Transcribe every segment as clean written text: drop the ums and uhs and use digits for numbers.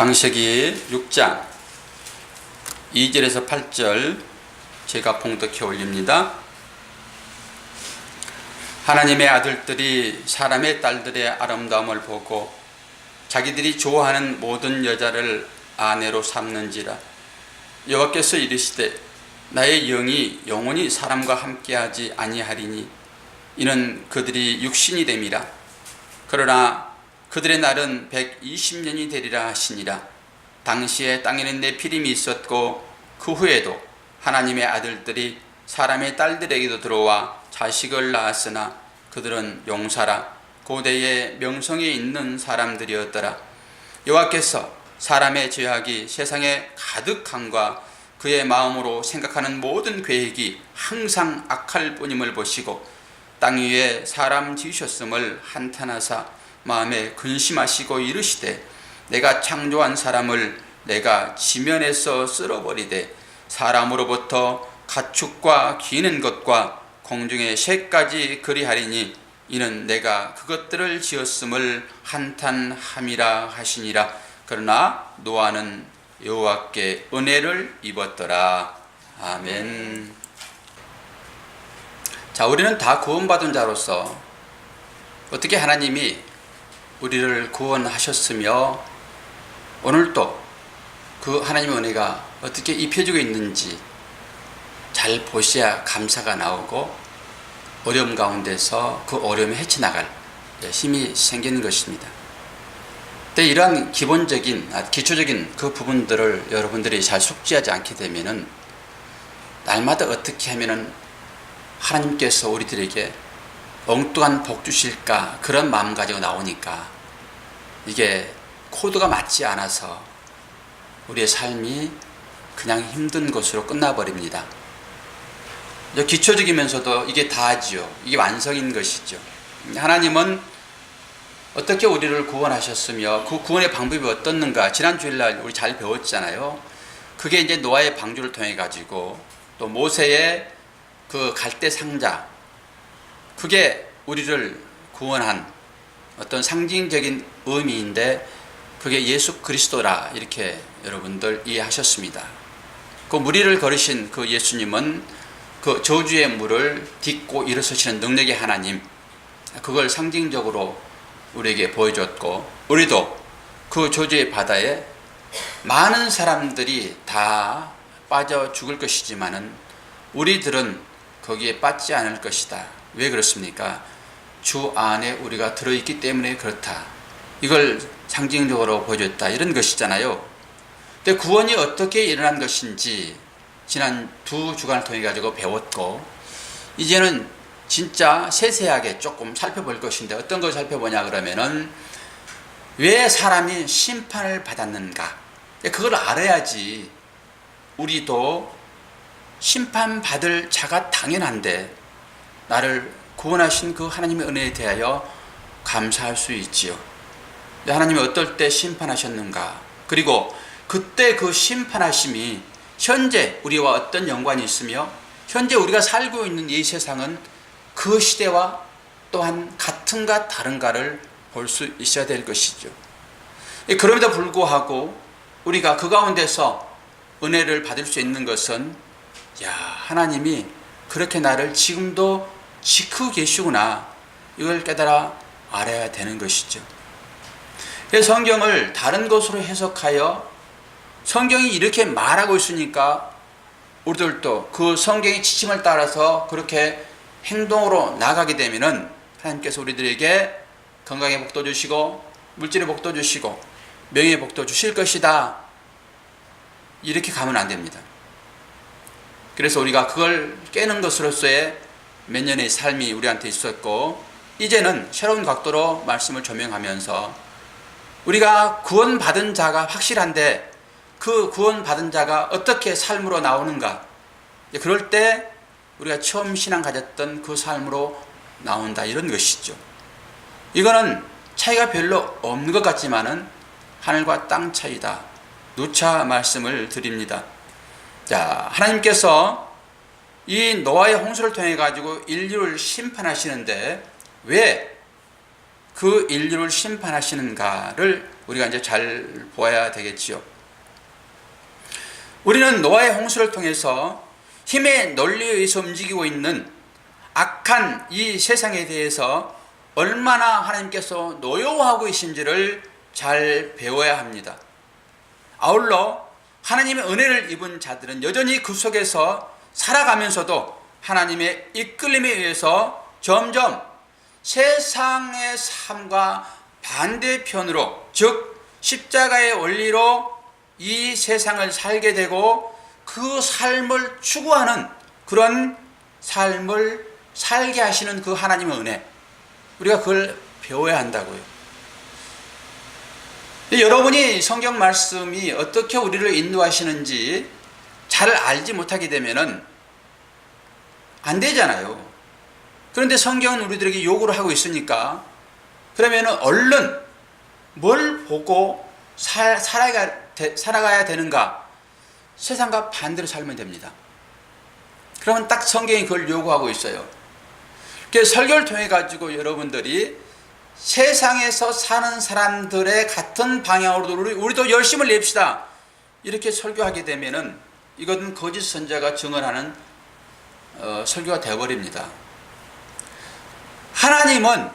창세기 6장 2절에서 8절 제가 봉독해 올립니다. 하나님의 아들들이 사람의 딸들의 아름다움을 보고 자기들이 좋아하는 모든 여자를 아내로 삼는지라. 여호와께서 이르시되 나의 영이 영원히 사람과 함께하지 아니하리니 이는 그들이 육신이 됨이라. 그러나 그들의 날은 120년이 되리라 하시니라. 당시에 땅에는 네피림이 있었고 그 후에도 하나님의 아들들이 사람의 딸들에게도 들어와 자식을 낳았으나 그들은 용사라 고대의 명성에 있는 사람들이었더라. 여호와께서 사람의 죄악이 세상에 가득함과 그의 마음으로 생각하는 모든 계획이 항상 악할 뿐임을 보시고 땅 위에 사람 지으셨음을 한탄하사 마음에 근심하시고 이르시되 내가 창조한 사람을 내가 지면에서 쓸어버리되 사람으로부터 가축과 기는 것과 공중의 새까지 그리하리니 이는 내가 그것들을 지었음을 한탄함이라 하시니라. 그러나 노아는 여호와께 은혜를 입었더라. 아멘. 자, 우리는 다 구원받은 자로서 어떻게 하나님이 우리를 구원하셨으며 오늘도 그 하나님의 은혜가 어떻게 입혀지고 있는지 잘 보셔야 감사가 나오고 어려움 가운데서 그 어려움을 헤쳐나갈 힘이 생기는 것입니다. 근데 이러한 기본적인, 기초적인 그 부분들을 여러분들이 잘 숙지하지 않게 되면은 날마다 어떻게 하면은 하나님께서 우리들에게 엉뚱한 복 주실까 그런 마음 가지고 나오니까 이게 코드가 맞지 않아서 우리의 삶이 그냥 힘든 것으로 끝나버립니다. 기초적이면서도 이게 다지요. 이게 완성인 것이죠. 하나님은 어떻게 우리를 구원하셨으며 그 구원의 방법이 어떻는가 지난 주일날 우리 잘 배웠잖아요. 그게 이제 노아의 방주를 통해 가지고 또 모세의 그 갈대 상자, 그게 우리를 구원한 어떤 상징적인 의미인데 그게 예수 그리스도라 이렇게 여러분들 이해하셨습니다. 그 무리를 걸으신 그 예수님은 그 저주의 물을 딛고 일어서시는 능력의 하나님, 그걸 상징적으로 우리에게 보여줬고 우리도 그 저주의 바다에 많은 사람들이 다 빠져 죽을 것이지만은 우리들은 거기에 빠지지 않을 것이다. 왜 그렇습니까? 주 안에 우리가 들어있기 때문에 그렇다. 이걸 상징적으로 보여줬다. 이런 것이잖아요. 근데 구원이 어떻게 일어난 것인지 지난 두 주간을 통해 가지고 배웠고 이제는 진짜 세세하게 조금 살펴볼 것인데 어떤 걸 살펴보냐 그러면은 왜 사람이 심판을 받았는가. 그걸 알아야지 우리도 심판받을 자가 당연한데 나를 구원하신 그 하나님의 은혜에 대하여 감사할 수 있지요. 하나님이 어떨 때 심판하셨는가, 그리고 그때 그 심판하심이 현재 우리와 어떤 연관이 있으며 현재 우리가 살고 있는 이 세상은 그 시대와 또한 같은가 다른가를 볼 수 있어야 될 것이죠. 그럼에도 불구하고 우리가 그 가운데서 은혜를 받을 수 있는 것은 하나님이 그렇게 나를 지금도 지키고 계시구나, 이걸 깨달아 알아야 되는 것이죠. 성경을 다른 것으로 해석하여 성경이 이렇게 말하고 있으니까 우리들도 그 성경의 지침을 따라서 그렇게 행동으로 나가게 되면은 하나님께서 우리들에게 건강의 복도 주시고 물질의 복도 주시고 명예의 복도 주실 것이다, 이렇게 가면 안 됩니다. 그래서 우리가 그걸 깨는 것으로서의 몇 년의 삶이 우리한테 있었고 이제는 새로운 각도로 말씀을 조명하면서 우리가 구원받은 자가 확실한데 그 구원받은 자가 어떻게 삶으로 나오는가, 그럴 때 우리가 처음 신앙 가졌던 그 삶으로 나온다, 이런 것이죠. 이거는 차이가 별로 없는 것 같지만은 하늘과 땅 차이다, 누차 말씀을 드립니다. 자, 하나님께서 이 노아의 홍수를 통해 가지고 인류를 심판하시는데 왜 그 인류를 심판하시는가를 우리가 이제 잘 보아야 되겠지요. 우리는 노아의 홍수를 통해서 힘의 논리에 의해서 움직이고 있는 악한 이 세상에 대해서 얼마나 하나님께서 노여워하고 계신지를 잘 배워야 합니다. 아울러 하나님의 은혜를 입은 자들은 여전히 그 속에서 살아가면서도 하나님의 이끌림에 의해서 점점 세상의 삶과 반대편으로, 즉 십자가의 원리로 이 세상을 살게 되고 그 삶을 추구하는 그런 삶을 살게 하시는 그 하나님의 은혜, 우리가 그걸 배워야 한다고요. 여러분이 성경 말씀이 어떻게 우리를 인도하시는지 잘 알지 못하게 되면은 안 되잖아요. 그런데 성경은 우리들에게 요구를 하고 있으니까, 그러면은 얼른 뭘 보고 살아가야 되는가? 세상과 반대로 살면 됩니다. 그러면 딱 성경이 그걸 요구하고 있어요. 그래서 설교를 통해 가지고 여러분들이 세상에서 사는 사람들의 같은 방향으로 우리도 열심을 냅시다, 이렇게 설교하게 되면은 이것은 거짓 선자가 증언하는 설교가 되어버립니다. 하나님은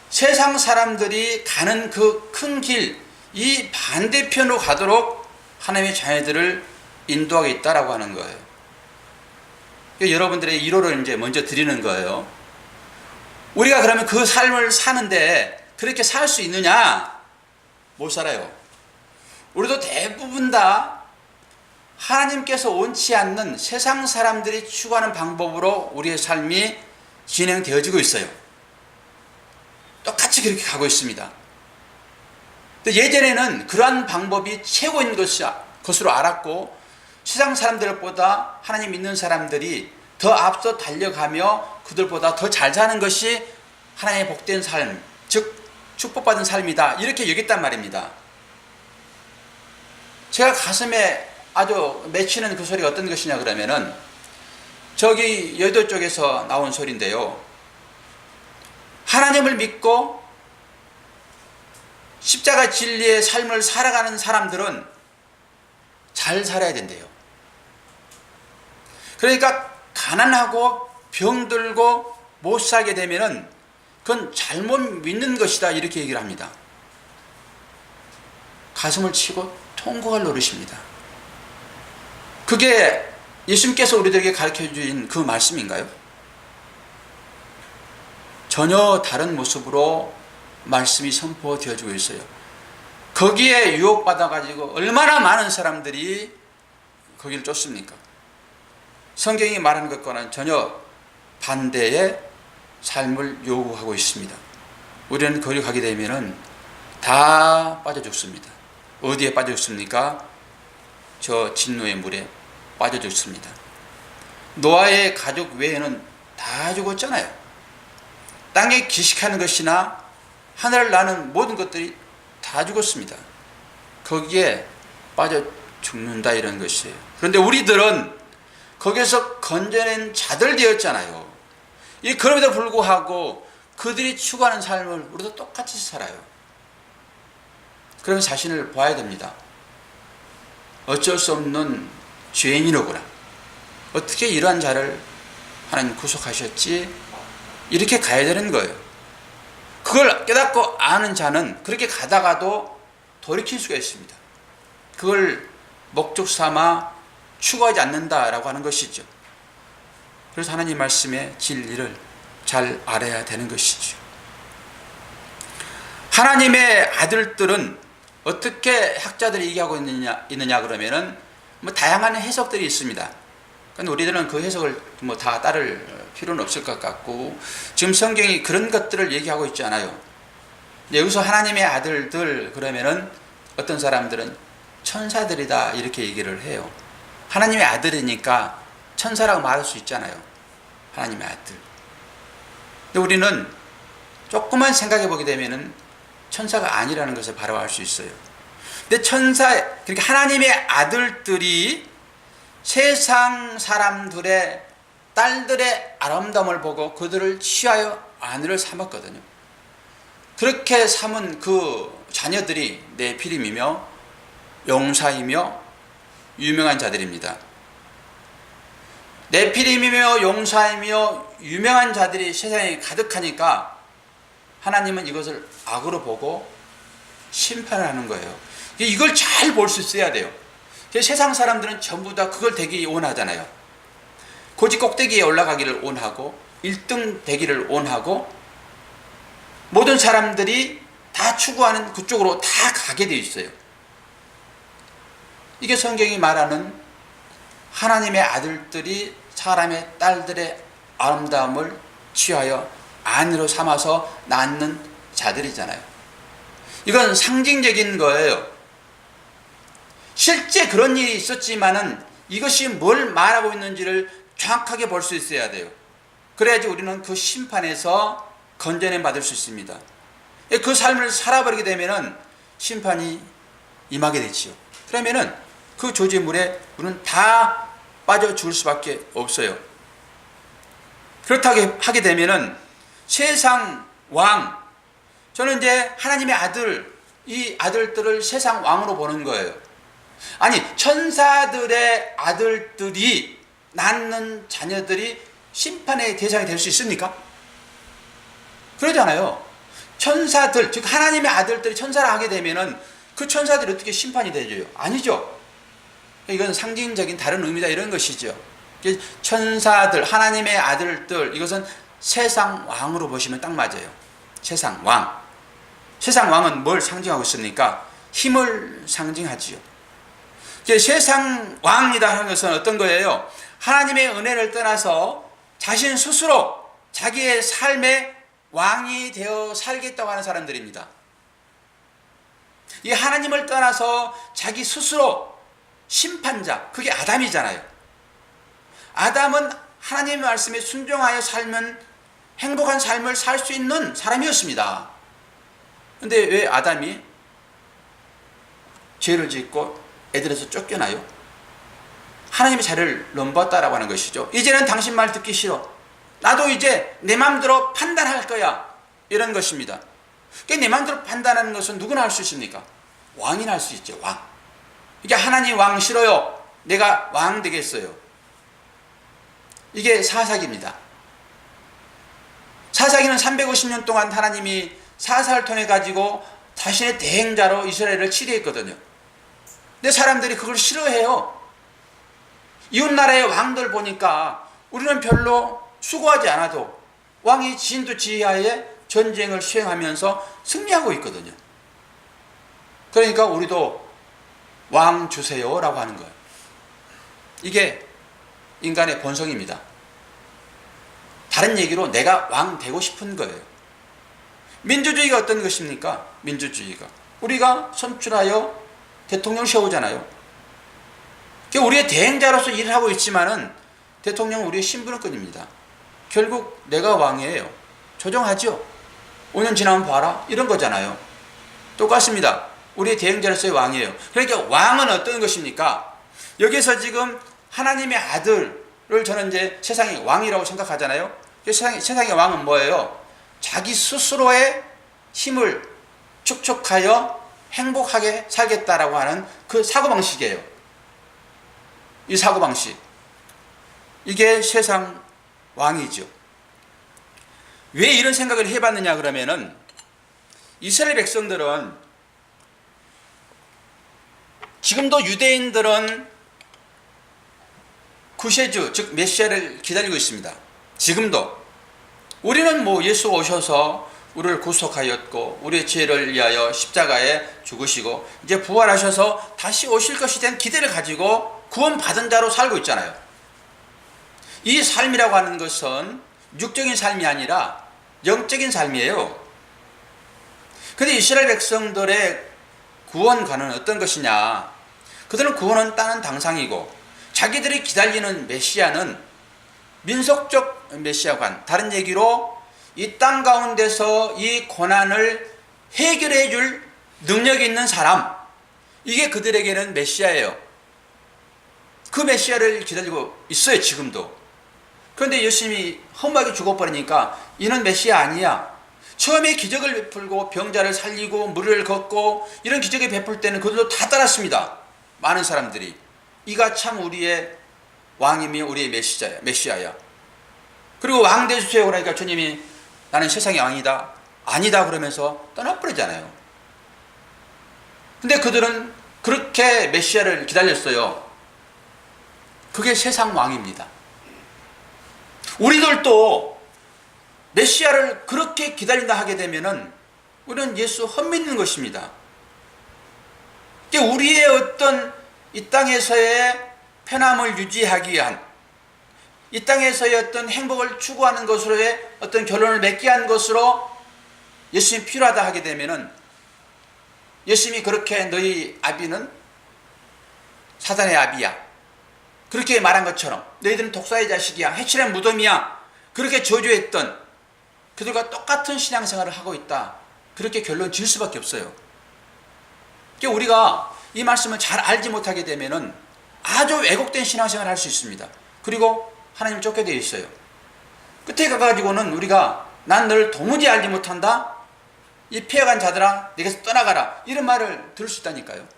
세상 사람들이 가는 그 큰 길, 이 반대편으로 가도록 하나님의 자녀들을 인도하겠다라고 하는 거예요. 여러분들의 위로를 이제 먼저 드리는 거예요. 우리가 그러면 그 삶을 사는데 그렇게 살 수 있느냐? 못 살아요. 우리도 대부분 다 하나님께서 원치 않는 세상 사람들이 추구하는 방법으로 우리의 삶이 진행되어지고 있어요. 똑같이 그렇게 가고 있습니다. 예전에는 그러한 방법이 최고인 것으로 알았고, 세상 사람들보다 하나님 믿는 사람들이 더 앞서 달려가며 그들보다 더 잘 사는 것이 하나님의 복된 삶, 즉 축복받은 삶이다, 이렇게 여겼단 말입니다. 제가 가슴에 아주 맺히는 그 소리가 어떤 것이냐 그러면은, 저기 여의도 쪽에서 나온 소리인데요, 하나님을 믿고 십자가 진리의 삶을 살아가는 사람들은 잘 살아야 된대요. 그러니까 가난하고 병들고 못 살게 되면은 그건 잘못 믿는 것이다, 이렇게 얘기를 합니다. 가슴을 치고 통곡할 노릇입니다. 그게 예수님께서 우리들에게 가르쳐 주신 그 말씀인가요? 전혀 다른 모습으로 말씀이 선포되어지고 있어요. 거기에 유혹받아 가지고 얼마나 많은 사람들이 거기를 쫓습니까? 성경이 말하는 것과는 전혀 반대의 삶을 요구하고 있습니다. 우리는 거기 가게 되면은 다 빠져 죽습니다. 어디에 빠져 죽습니까? 저 진노의 물에 빠져 죽습니다. 노아의 가족 외에는 다 죽었잖아요. 땅에 기식하는 것이나 하늘을 나는 모든 것들이 다 죽었습니다. 거기에 빠져 죽는다, 이런 것이에요. 그런데 우리들은 거기에서 건져낸 자들 되었잖아요. 그럼에도 불구하고 그들이 추구하는 삶을 우리도 똑같이 살아요. 그러면 자신을 봐야 됩니다. 어쩔 수 없는 죄인이로구나. 어떻게 이러한 자를 하나님 구속하셨지? 이렇게 가야 되는 거예요. 그걸 깨닫고 아는 자는 그렇게 가다가도 돌이킬 수가 있습니다. 그걸 목적 삼아 추구하지 않는다라고 하는 것이죠. 그래서 하나님 말씀의 진리를 잘 알아야 되는 것이죠. 하나님의 아들들은 어떻게 학자들이 얘기하고 있느냐 그러면은 다양한 해석들이 있습니다. 근데 우리들은 그 해석을 다 따를 필요는 없을 것 같고, 지금 성경이 그런 것들을 얘기하고 있지 않아요. 여기서 하나님의 아들들 그러면은 어떤 사람들은 천사들이다, 이렇게 얘기를 해요. 하나님의 아들이니까 천사라고 말할 수 있잖아요. 하나님의 아들. 근데 우리는 조금만 생각해 보게 되면은 천사가 아니라는 것을 바로 알 수 있어요. 근데 그러니까 하나님의 아들들이 세상 사람들의 딸들의 아름다움을 보고 그들을 취하여 아내를 삼았거든요. 그렇게 삼은 그 자녀들이 네피림이며 용사이며 유명한 자들입니다. 네피림이며 용사이며 유명한 자들이 세상에 가득하니까 하나님은 이것을 악으로 보고 심판을 하는 거예요. 이걸 잘 볼 수 있어야 돼요. 세상 사람들은 전부 다 그걸 되기 원하잖아요. 고지 꼭대기에 올라가기를 원하고 1등 되기를 원하고 모든 사람들이 다 추구하는 그쪽으로 다 가게 되어 있어요. 이게 성경이 말하는 하나님의 아들들이 사람의 딸들의 아름다움을 취하여 아내로 삼아서 낳는 자들이잖아요. 이건 상징적인 거예요. 실제 그런 일이 있었지만은 이것이 뭘 말하고 있는지를 정확하게 볼 수 있어야 돼요. 그래야지 우리는 그 심판에서 건져내 받을 수 있습니다. 그 삶을 살아버리게 되면은 심판이 임하게 되지요. 그러면은 그 조지물에 우리는 다 빠져 죽을 수밖에 없어요. 그렇다고 하게 되면은 세상 왕, 저는 이제 하나님의 아들, 이 아들들을 세상 왕으로 보는 거예요. 아니, 천사들의 아들들이 낳는 자녀들이 심판의 대상이 될 수 있습니까? 그러잖아요. 천사들, 즉 하나님의 아들들이 천사를 하게 되면은 그 천사들이 어떻게 심판이 되죠? 아니죠. 이건 상징적인 다른 의미다 이런 것이죠. 천사들, 하나님의 아들들, 이것은 세상 왕으로 보시면 딱 맞아요. 세상 왕. 세상 왕은 뭘 상징하고 있습니까? 힘을 상징하지요. 세상 왕이다 하는 것은 어떤 거예요? 하나님의 은혜를 떠나서 자신 스스로 자기의 삶의 왕이 되어 살겠다고 하는 사람들입니다. 이 하나님을 떠나서 자기 스스로 심판자, 그게 아담이잖아요. 아담은 하나님의 말씀에 순종하여 살면 행복한 삶을 살 수 있는 사람이었습니다. 그런데 왜 아담이 죄를 짓고 애들에서 쫓겨나요? 하나님의 자리를 넘봤다라고 하는 것이죠. 이제는 당신 말 듣기 싫어. 나도 이제 내 마음대로 판단할 거야. 이런 것입니다. 내 마음대로 판단하는 것은 누구나 할 수 있습니까? 왕이나 할 수 있죠. 왕. 이게 하나님 왕 싫어요. 내가 왕 되겠어요. 이게 사사기입니다. 사사기는 350년 동안 하나님이 사사를 통해 가지고 자신의 대행자로 이스라엘을 치리했거든요. 근데 사람들이 그걸 싫어해요. 이웃나라의 왕들 보니까 우리는 별로 수고하지 않아도 왕이 진두지휘하에 전쟁을 수행하면서 승리하고 있거든요. 그러니까 우리도 왕 주세요 라고 하는 거예요. 이게 인간의 본성입니다. 다른 얘기로 내가 왕 되고 싶은 거예요. 민주주의가 어떤 것입니까? 민주주의가 우리가 선출하여 대통령을 세우잖아요. 우리의 대행자로서 일을 하고 있지만은 대통령은 우리의 신분권입니다. 결국 내가 왕이에요. 조정하죠. 5년 지나면 봐라. 이런 거잖아요. 똑같습니다. 우리의 대행자로서의 왕이에요. 그러니까 왕은 어떤 것입니까? 여기서 지금 하나님의 아들을 저는 이제 세상의 왕이라고 생각하잖아요. 세상의 왕은 뭐예요? 자기 스스로의 힘을 축적하여 행복하게 살겠다라고 하는 그 사고방식이에요. 이 사고방식. 이게 세상 왕이죠. 왜 이런 생각을 해봤느냐 그러면은 이스라엘 백성들은 지금도 유대인들은 구세주 즉 메시아를 기다리고 있습니다. 지금도 우리는 뭐 예수 오셔서 우리를 구속하였고 우리의 죄를 위하여 십자가에 죽으시고 이제 부활하셔서 다시 오실 것에 대한 기대를 가지고 구원받은 자로 살고 있잖아요. 이 삶이라고 하는 것은 육적인 삶이 아니라 영적인 삶이에요. 그런데 이스라엘 백성들의 구원관은 어떤 것이냐? 그들은 구원은 따는 당상이고 자기들이 기다리는 메시아는 민속적 메시아관, 다른 얘기로 이 땅 가운데서 이 고난을 해결해 줄 능력이 있는 사람, 이게 그들에게는 메시아예요. 그 메시아를 기다리고 있어요. 지금도. 그런데 예수님이 험하게 죽어버리니까 이는 메시아 아니야. 처음에 기적을 베풀고 병자를 살리고 무리를 걷고 이런 기적을 베풀 때는 그들도 다 따랐습니다. 많은 사람들이 이가 참 우리의 왕이며 우리의 메시아야. 그리고 왕 되주세요 그러니까 주님이 나는 세상의 왕이다 아니다 그러면서 떠나버리잖아요. 근데 그들은 그렇게 메시아를 기다렸어요. 그게 세상 왕입니다. 우리들도 메시아를 그렇게 기다린다 하게 되면은 우리는 예수 헛믿는 것입니다. 우리의 어떤 이 땅에서의 편함을 유지하기 위한, 이 땅에서의 어떤 행복을 추구하는 것으로의 어떤 결론을 맺기 위한 것으로 예수님이 필요하다 하게 되면은 예수님이 그렇게 너희 아비는 사단의 아비야 그렇게 말한 것처럼 너희들은 독사의 자식이야 해칠의 무덤이야 그렇게 저주했던 그들과 똑같은 신앙생활을 하고 있다. 그렇게 결론 지을 수밖에 없어요. 우리가 이 말씀을 잘 알지 못하게 되면은 아주 왜곡된 신앙생활을 할 수 있습니다. 그리고 하나님을 쫓게 되어 있어요. 끝에 가가지고는 우리가 난 너를 도무지 알지 못한다. 이 피해간 자들아 내게서 떠나가라. 이런 말을 들을 수 있다니까요.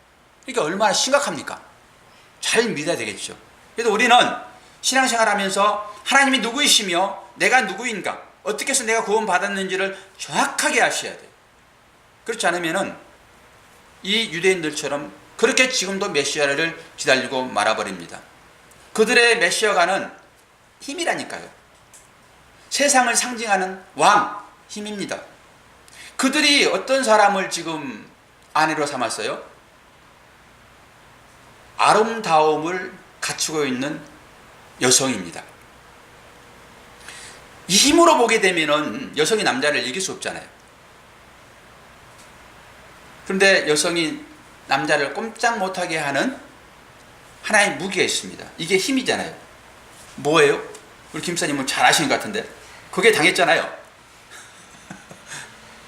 그러니까 얼마나 심각합니까? 잘 믿어야 되겠죠. 그래서 우리는 신앙생활 하면서 하나님이 누구이시며 내가 누구인가 어떻게 해서 내가 구원받았는지를 정확하게 아셔야 돼요. 그렇지 않으면은 이 유대인들처럼 그렇게 지금도 메시아를 기다리고 말아버립니다. 그들의 메시아가는 힘이라니까요. 세상을 상징하는 왕, 힘입니다. 그들이 어떤 사람을 지금 아내로 삼았어요? 아름다움을 갖추고 있는 여성입니다. 이 힘으로 보게 되면은 여성이 남자를 이길 수 없잖아요. 그런데 여성이 남자를 꼼짝 못하게 하는 하나의 무기가 있습니다. 이게 힘이잖아요. 뭐예요? 우리 김사님은 잘 아시는 것 같은데 그게 당했잖아요.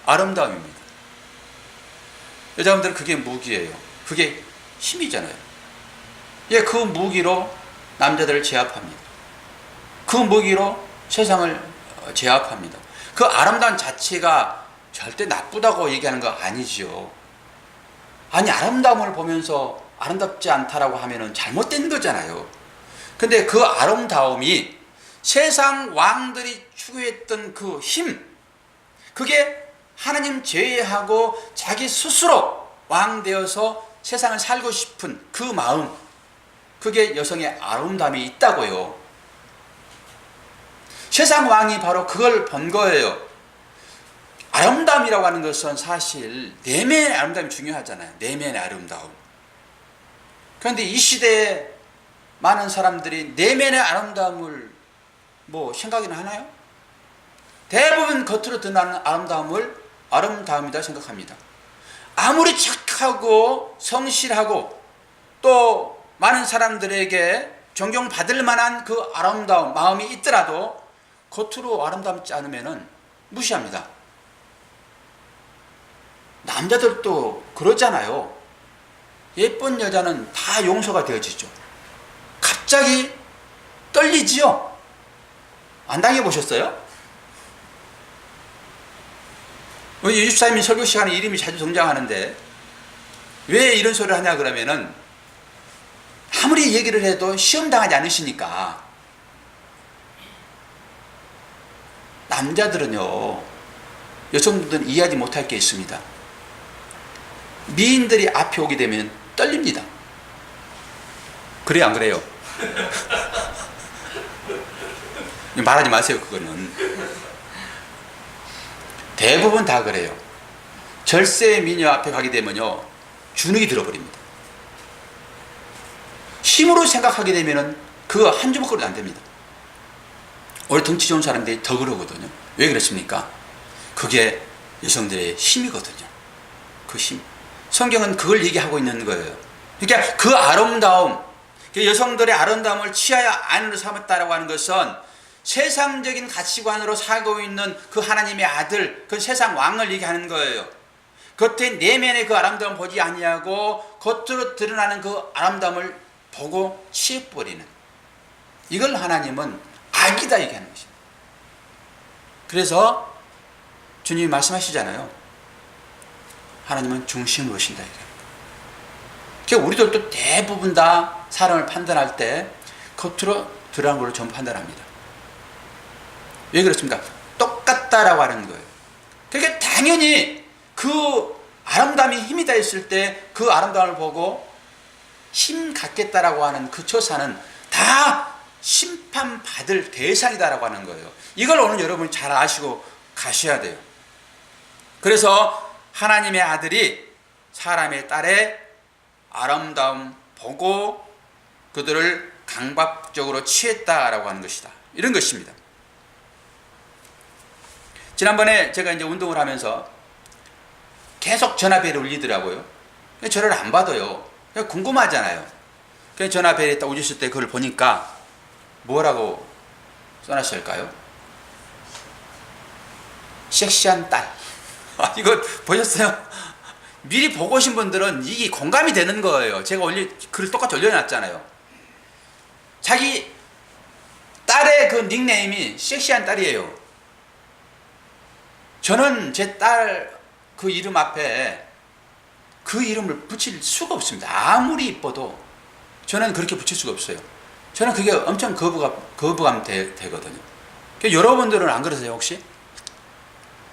아름다움입니다. 여자분들은 그게 무기예요. 그게 힘이잖아요. 예, 그 무기로 남자들을 제압합니다. 그 무기로 세상을 제압합니다. 그 아름다운 자체가 절대 나쁘다고 얘기하는 거 아니죠. 아니 아름다움을 보면서 아름답지 않다라고 하면은 잘못된 거잖아요. 근데 그 아름다움이 세상 왕들이 추구했던 그 힘, 그게 하나님 제외하고 자기 스스로 왕 되어서 세상을 살고 싶은 그 마음, 그게 여성의 아름다움이 있다고요. 세상 왕이 바로 그걸 본 거예요. 아름다움이라고 하는 것은 사실 내면의 아름다움이 중요하잖아요. 내면의 아름다움. 그런데 이 시대에 많은 사람들이 내면의 아름다움을 생각이나 하나요? 대부분 겉으로 드러나는 아름다움을 아름다움이다 생각합니다. 아무리 착하고 성실하고 또 많은 사람들에게 존경받을 만한 그 아름다움 마음이 있더라도 겉으로 아름답지 않으면 무시합니다. 남자들도 그러잖아요. 예쁜 여자는 다 용서가 되어지죠. 갑자기 떨리지요? 안 당해보셨어요? 우리 유집사님이 설교 시간에 이름이 자주 등장하는데 왜 이런 소리를 하냐 그러면은 아무리 얘기를 해도 시험당하지 않으시니까. 남자들은요, 여성분들은 이해하지 못할 게 있습니다. 미인들이 앞에 오게 되면 떨립니다. 그래요, 안 그래요? 말하지 마세요, 그거는. 대부분 다 그래요. 절세 미녀 앞에 가게 되면요, 주눅이 들어버립니다. 힘으로 생각하게 되면은 그거 한 주먹거리도 안 됩니다. 원래 덩치 좋은 사람들이 더 그러거든요. 왜 그렇습니까? 그게 여성들의 힘이거든요. 그 힘. 성경은 그걸 얘기하고 있는 거예요. 그러니까 그 아름다움, 여성들의 아름다움을 치하여 안으로 삼았다라고 하는 것은 세상적인 가치관으로 살고 있는 그 하나님의 아들, 그 세상 왕을 얘기하는 거예요. 겉에 내면의 그 아름다움 보지 아니하고 겉으로 드러나는 그 아름다움을 보고 취해버리는, 이걸 하나님은 악이다 얘기하는 것입니다. 그래서 주님이 말씀하시잖아요. 하나님은 중심으로 오신다. 그러니까 우리들도 대부분 다 사람을 판단할 때 겉으로 드러난 걸로 전부 판단합니다. 왜 그렇습니까? 똑같다라고 하는 거예요. 그러니까 당연히 그 아름다움이 힘이 다 있을 때 그 아름다움을 보고 힘 갖겠다라고 하는 그 처사는 다 심판받을 대상이다라고 하는 거예요. 이걸 오늘 여러분이 잘 아시고 가셔야 돼요. 그래서 하나님의 아들이 사람의 딸의 아름다움 보고 그들을 강박적으로 취했다라고 하는 것이다. 이런 것입니다. 지난번에 제가 이제 운동을 하면서 계속 전화벨이 울리더라고요. 전화를 안 받아요. 궁금하잖아요. 그래서 전화벨이 딱 울렸을 때 그걸 보니까 뭐라고 써놨을까요? 섹시한 딸. 이거 보셨어요? 미리 보고 오신 분들은 이게 공감이 되는 거예요. 제가 글을 똑같이 올려놨잖아요. 자기 딸의 그 닉네임이 섹시한 딸이에요. 저는 제 딸 그 이름 앞에 그 이름을 붙일 수가 없습니다. 아무리 이뻐도 저는 그렇게 붙일 수가 없어요. 저는 그게 엄청 거부감 되거든요. 여러분들은 안 그러세요, 혹시?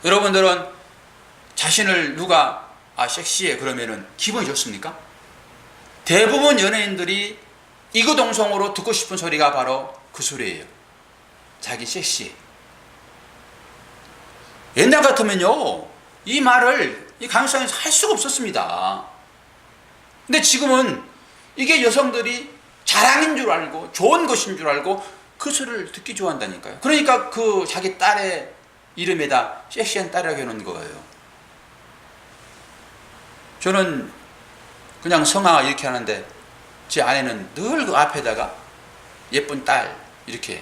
여러분들은 자신을 누가 섹시해 그러면은 기분이 좋습니까? 대부분 연예인들이 이구동성으로 듣고 싶은 소리가 바로 그 소리예요. 자기 섹시해. 옛날 같으면요, 이 말을 이 강의상에서 할 수가 없었습니다. 근데 지금은 이게 여성들이 자랑인 줄 알고 좋은 것인 줄 알고 그 소리를 듣기 좋아한다니까요. 그러니까 그 자기 딸의 이름에다 섹시한 딸이라고 해놓은 거예요. 저는 그냥 성아 이렇게 하는데 제 아내는 늘 그 앞에다가 예쁜 딸 이렇게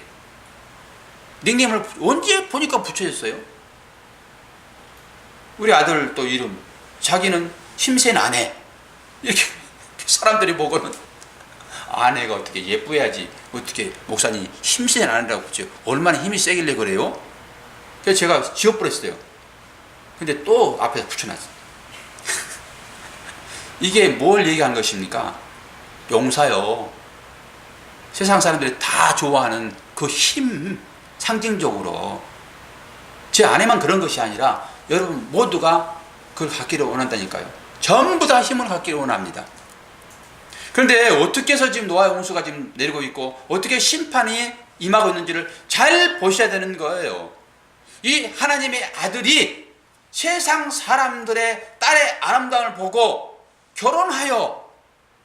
닉네임을 언제 보니까 붙여졌어요. 우리 아들 또 이름 자기는 힘센 아내 이렇게 사람들이 보고는 아내가 어떻게 예뻐야지 어떻게 목사님 힘센 아내라고 붙여 얼마나 힘이 세길래 그래요? 그래서 제가 지워버렸어요. 근데 또 앞에서 붙여놨어요. 이게 뭘 얘기한 것입니까? 용사요. 세상 사람들이 다 좋아하는 그 힘 상징적으로 제 아내만 그런 것이 아니라 여러분 모두가 그걸 갖기를 원한다니까요. 전부 다 힘을 갖기를 원합니다. 그런데 어떻게 해서 지금 노아의 홍수가 지금 내리고 있고 어떻게 심판이 임하고 있는지를 잘 보셔야 되는 거예요. 이 하나님의 아들이 세상 사람들의 딸의 아름다움을 보고 결혼하여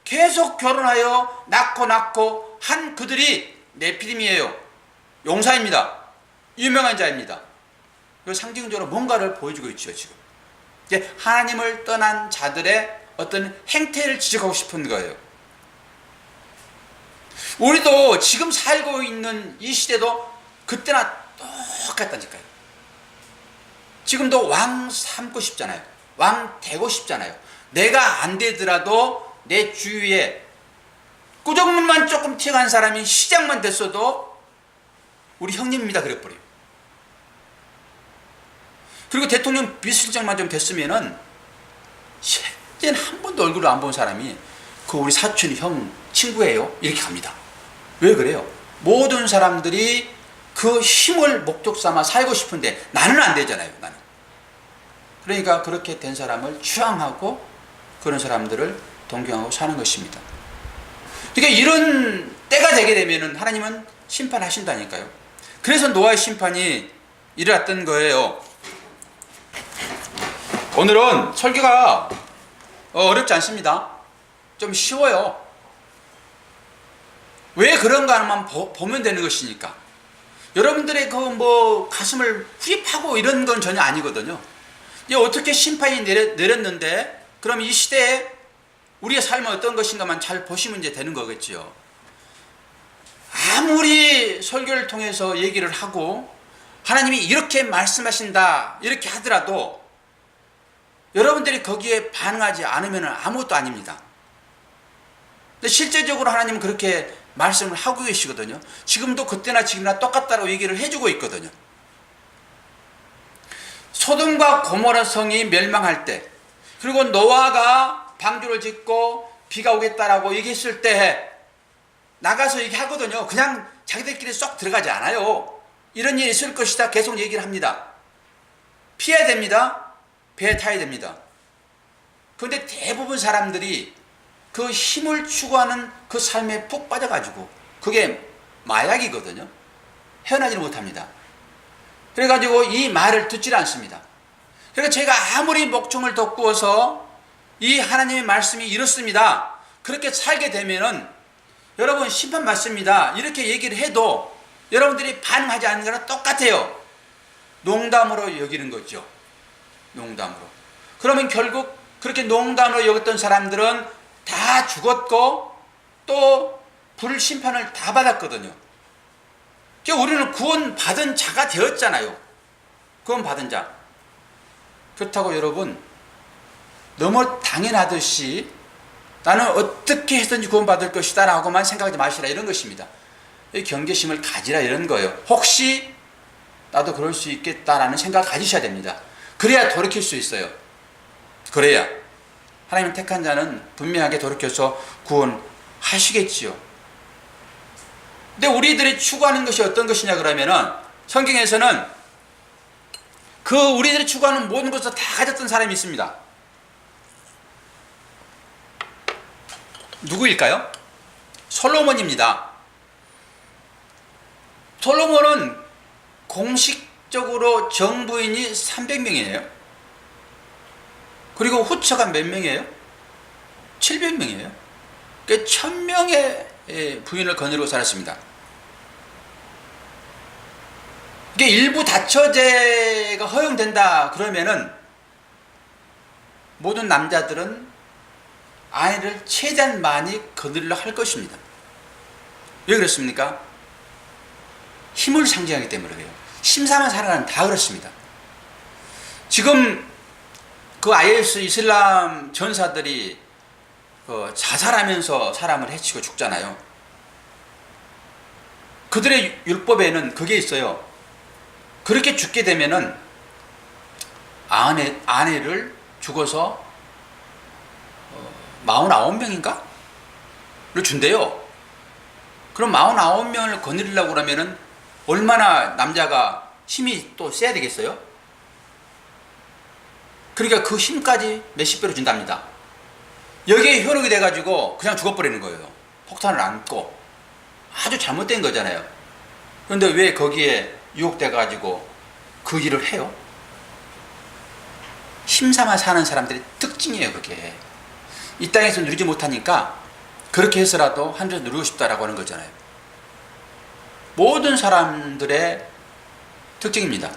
계속 결혼하여 낳고 한 그들이 네피림이에요. 용사입니다. 유명한 자입니다. 상징적으로 뭔가를 보여주고 있죠. 지금 이제 하나님을 떠난 자들의 어떤 행태를 지적하고 싶은 거예요. 우리도 지금 살고 있는 이 시대도 그때나 똑같다니까요. 지금도 왕 삼고 싶잖아요. 왕 되고 싶잖아요. 내가 안 되더라도 내 주위에 꾸정문만 조금 튀어간 사람이 시장만 됐어도 우리 형님입니다 그래버려요. 그리고 대통령 비서실장만 좀 됐으면은 현재는 한 번도 얼굴을 안 본 사람이 그 우리 사촌 형 친구예요 이렇게 갑니다. 왜 그래요? 모든 사람들이 그 힘을 목적 삼아 살고 싶은데 나는 안 되잖아요. 나는. 그러니까 그렇게 된 사람을 추앙하고 그런 사람들을 동경하고 사는 것입니다. 그러니까 이런 때가 되게 되면은 하나님은 심판하신다니까요. 그래서 노아의 심판이 일어났던 거예요. 오늘은 설교가 어렵지 않습니다. 좀 쉬워요. 왜 그런가 하만 보면 되는 것이니까. 여러분들의 그 가슴을 후립하고 이런 건 전혀 아니거든요. 이제 어떻게 심판이 내렸는데 그럼 이 시대에 우리의 삶은 어떤 것인가만 잘 보시면 이제 되는 거겠죠. 아무리 설교를 통해서 얘기를 하고 하나님이 이렇게 말씀하신다 이렇게 하더라도 여러분들이 거기에 반응하지 않으면 아무것도 아닙니다. 근데 실제적으로 하나님은 그렇게 말씀을 하고 계시거든요. 지금도 그때나 지금이나 똑같다고 얘기를 해주고 있거든요. 소돔과 고모라 성이 멸망할 때, 그리고 노아가 방주를 짓고 비가 오겠다라고 얘기했을 때 나가서 얘기하거든요. 그냥 자기들끼리 쏙 들어가지 않아요. 이런 일이 있을 것이다 계속 얘기를 합니다. 피해야 됩니다. 배에 타야 됩니다. 그런데 대부분 사람들이 그 힘을 추구하는 그 삶에 푹 빠져가지고 그게 마약이거든요. 헤어나지를 못합니다. 그래가지고 이 말을 듣질 않습니다. 그러니까 제가 아무리 목청을 돋구어서 이 하나님의 말씀이 이렇습니다, 그렇게 살게 되면은 여러분 심판 받습니다, 이렇게 얘기를 해도 여러분들이 반응하지 않는 거랑 똑같아요. 농담으로 여기는 거죠. 농담으로. 그러면 결국 그렇게 농담으로 여겼던 사람들은 다 죽었고 또 불심판을 다 받았거든요. 그러니까 우리는 구원받은 자가 되었잖아요. 구원받은 자. 그렇다고 여러분 너무 당연하듯이 나는 어떻게 해서든지 구원받을 것이다 라고만 생각하지 마시라, 이런 것입니다. 경계심을 가지라, 이런 거예요. 혹시 나도 그럴 수 있겠다라는 생각을 가지셔야 됩니다. 그래야 돌이킬 수 있어요. 그래야 하나님은 택한 자는 분명하게 돌이켜서 구원하시겠지요. 근데 우리들이 추구하는 것이 어떤 것이냐 그러면은, 성경에서는 그 우리들이 추구하는 모든 것을 다 가졌던 사람이 있습니다. 누구일까요? 솔로몬입니다. 솔로몬은 공식적으로 정부인이 300명이에요. 그리고 후처가 몇 명이에요? 700명이에요. 그러니까 1000명의 부인을 거느리고 살았습니다. 이게 일부 다처제가 허용된다 그러면은 모든 남자들은 아이를 최대한 많이 거느리려 할 것입니다. 왜 그렇습니까? 힘을 상징하기 때문에 그래요. 심사만 살아가는 다 그렇습니다. 지금 그 IS 이슬람 전사들이 자살하면서 사람을 해치고 죽잖아요. 그들의 율법에는 그게 있어요. 그렇게 죽게 되면은 아내를 죽어서 49명인가? 를 준대요. 그럼 49명을 거느리려고 그러면은 얼마나 남자가 힘이 또 세야 되겠어요? 그러니까 그 힘까지 몇십 배로 준답니다. 여기에 현혹이 돼가지고 그냥 죽어버리는 거예요. 폭탄을 안고. 아주 잘못된 거잖아요. 그런데 왜 거기에 유혹돼가지고 그 일을 해요? 힘삼아 사는 사람들의 특징이에요, 그게. 이 땅에서 누리지 못하니까 그렇게 해서라도 하늘에서 누리고 싶다라고 하는 거잖아요. 모든 사람들의 특징입니다.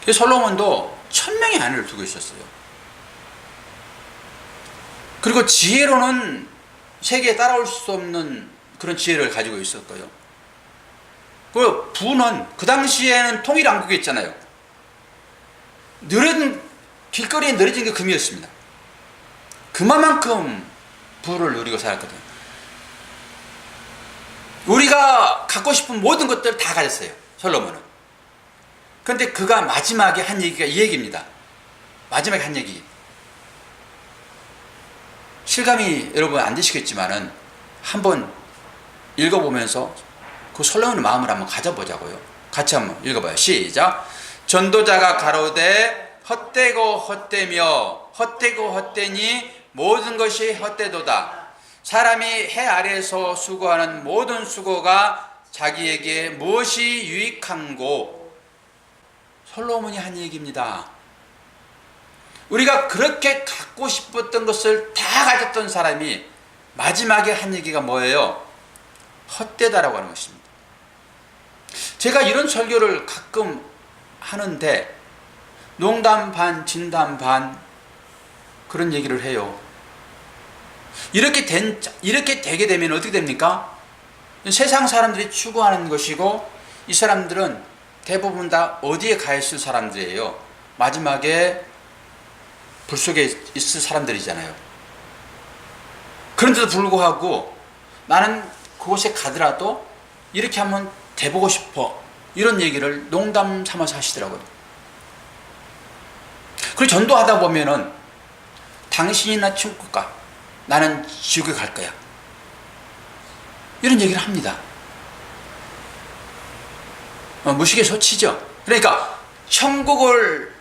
그래서 솔로몬도 1000명의 아내를 두고 있었어요. 그리고 지혜로는 세계에 따라올 수 없는 그런 지혜를 가지고 있었고요. 그 부는 그 당시에는 통일왕국이었잖아요. 길거리에 늘어진 게 금이었습니다. 그만큼 부를 누리고 살았거든요. 우리가 갖고 싶은 모든 것들 다 가졌어요, 솔로몬은. 그런데 그가 마지막에 한 얘기가 이 얘기입니다. 마지막에 한 얘기. 실감이 여러분 안 되시겠지만은 한번 읽어보면서 그 솔로몬의 마음을 한번 가져보자고요. 같이 한번 읽어봐요. 시작. 전도자가 가로되 헛되고 헛되며 헛되고 헛되니 모든 것이 헛되도다. 사람이 해 아래에서 수고하는 모든 수고가 자기에게 무엇이 유익한고. 솔로몬이 한 얘기입니다. 우리가 그렇게 갖고 싶었던 것을 다 가졌던 사람이 마지막에 한 얘기가 뭐예요? 헛되다라고 하는 것입니다. 제가 이런 설교를 가끔 하는데 농담 반 진담 반 그런 얘기를 해요. 이렇게 되게 되면 어떻게 됩니까? 세상 사람들이 추구하는 것이고, 이 사람들은 대부분 다 어디에 가 있을 사람들이에요? 마지막에 불 속에 있을 사람들이잖아요. 그런데도 불구하고 나는 그곳에 가더라도 이렇게 한번 돼보고 싶어, 이런 얘기를 농담 삼아서 하시더라고요. 그리고 전도하다 보면은 당신이나 천국 가, 나는 지옥에 갈 거야, 이런 얘기를 합니다. 무시개소치죠. 그러니까 천국을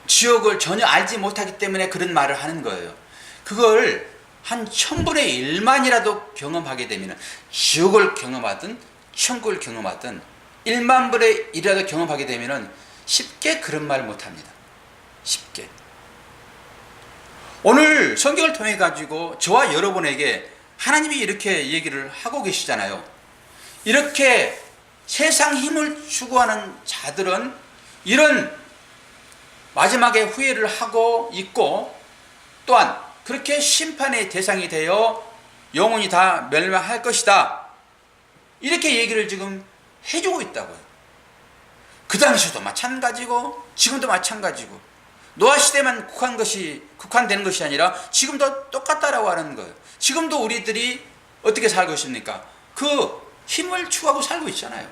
지옥을 전혀 알지 못하기 때문에 그런 말을 하는 거예요. 그걸 한 1000분의 1만이라도 경험하게 되면, 지옥을 경험하든 천국을 경험하든 1만 분의 1이라도 경험하게 되면 쉽게 그런 말 못합니다. 쉽게. 오늘 성경을 통해 가지고 저와 여러분에게 하나님이 이렇게 얘기를 하고 계시잖아요. 이렇게 세상 힘을 추구하는 자들은 이런 마지막에 후회를 하고 있고, 또한 그렇게 심판의 대상이 되어 영혼이 다 멸망할 것이다, 이렇게 얘기를 지금 해주고 있다고요. 그 당시도 마찬가지고 지금도 마찬가지고, 노아 시대만 국한되는 것이 아니라 지금도 똑같다라고 하는 거예요. 지금도 우리들이 어떻게 살고 있습니까? 그 힘을 추구하고 살고 있잖아요.